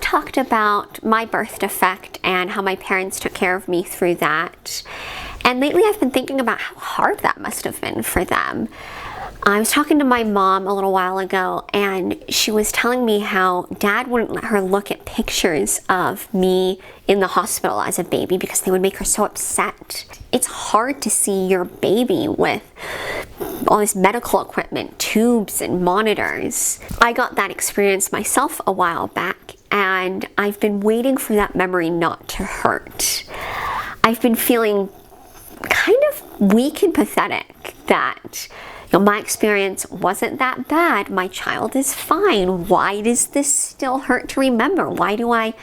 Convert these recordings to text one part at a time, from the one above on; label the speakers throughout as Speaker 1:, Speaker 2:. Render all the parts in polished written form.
Speaker 1: talked about my birth defect and how my parents took care of me through that. And lately I've been thinking about how hard that must have been for them. I was talking to my mom a little while ago, and she was telling me how Dad wouldn't let her look at pictures of me in the hospital as a baby because they would make her so upset. It's hard to see your baby with all this medical equipment, tubes and monitors. I got that experience myself a while back, and I've been waiting for that memory not to hurt. I've been feeling kind of weak and pathetic that my experience wasn't that bad. My child is fine. Why does this still hurt to remember? Why do I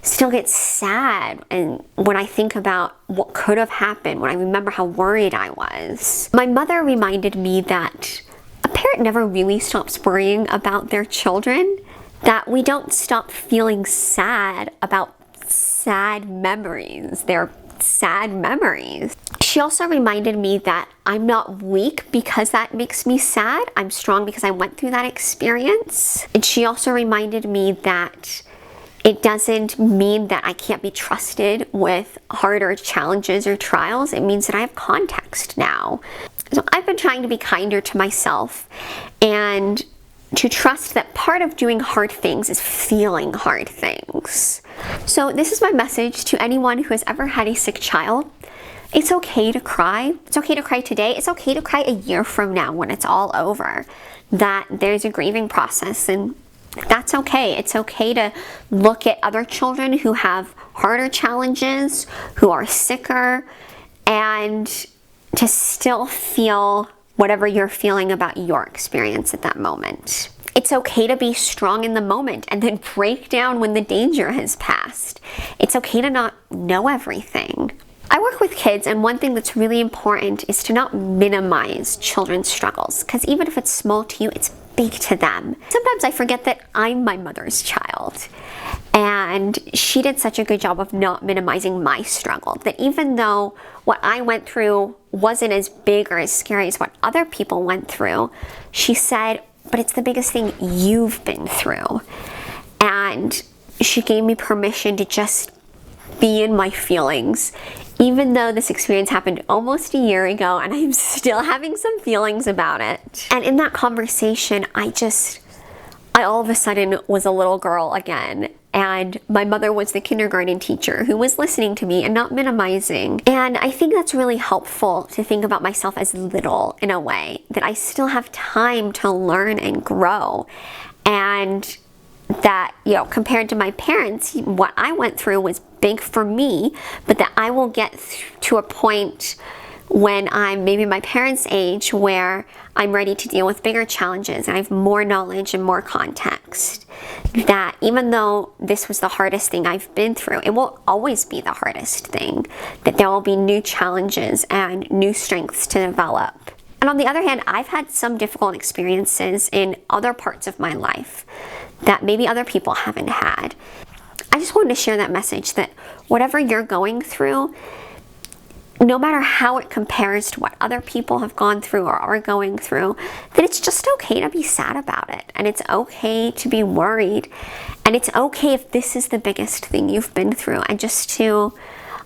Speaker 1: still get sad? And when I think about what could have happened, when I remember how worried I was. My mother reminded me that a parent never really stops worrying about their children, that we don't stop feeling sad about sad memories. They're sad memories. She also reminded me that I'm not weak because that makes me sad. I'm strong because I went through that experience. And she also reminded me that it doesn't mean that I can't be trusted with harder challenges or trials. It means that I have context now. So I've been trying to be kinder to myself and to trust that part of doing hard things is feeling hard things. So this is my message to anyone who has ever had a sick child. It's okay to cry. It's okay to cry today. It's okay to cry a year from now when it's all over. That there's a grieving process, and that's okay. It's okay to look at other children who have harder challenges, who are sicker, and to still feel whatever you're feeling about your experience at that moment. It's okay to be strong in the moment and then break down when the danger has passed. It's okay to not know everything. I work with kids, and one thing that's really important is to not minimize children's struggles, because even if it's small to you, it's big to them. Sometimes I forget that I'm my mother's child, and she did such a good job of not minimizing my struggle, that even though what I went through wasn't as big or as scary as what other people went through, she said, but it's the biggest thing you've been through. And she gave me permission to just be in my feelings, even though this experience happened almost a year ago and I'm still having some feelings about it. And in that conversation, I all of a sudden was a little girl again. And my mother was the kindergarten teacher who was listening to me and not minimizing. And I think that's really helpful to think about myself as little in a way, that I still have time to learn and grow. And that, compared to my parents, what I went through was big for me, but that I will get to a point when I'm maybe my parents' age where I'm ready to deal with bigger challenges and I have more knowledge and more context. That even though this was the hardest thing I've been through, it will always be the hardest thing. That there will be new challenges and new strengths to develop. And on the other hand, I've had some difficult experiences in other parts of my life that maybe other people haven't had. I just wanted to share that message that whatever you're going through, no matter how it compares to what other people have gone through or are going through, that it's just okay to be sad about it. And it's okay to be worried. And it's okay if this is the biggest thing you've been through, and just to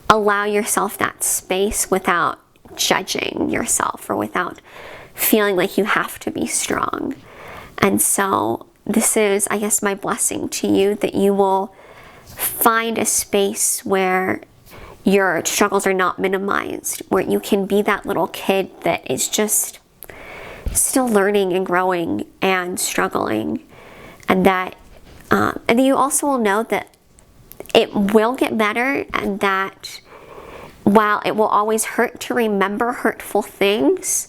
Speaker 1: allow yourself that space without judging yourself or without feeling like you have to be strong. And so this is, I guess, my blessing to you, that you will find a space where your struggles are not minimized, where you can be that little kid that is just still learning and growing and struggling, and that you also will know that it will get better, and that while it will always hurt to remember hurtful things,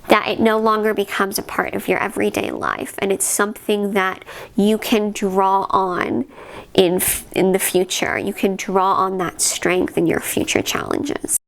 Speaker 1: that it no longer becomes a part of your everyday life, and it's something that you can draw on in the future. You can draw on that strength in your future challenges.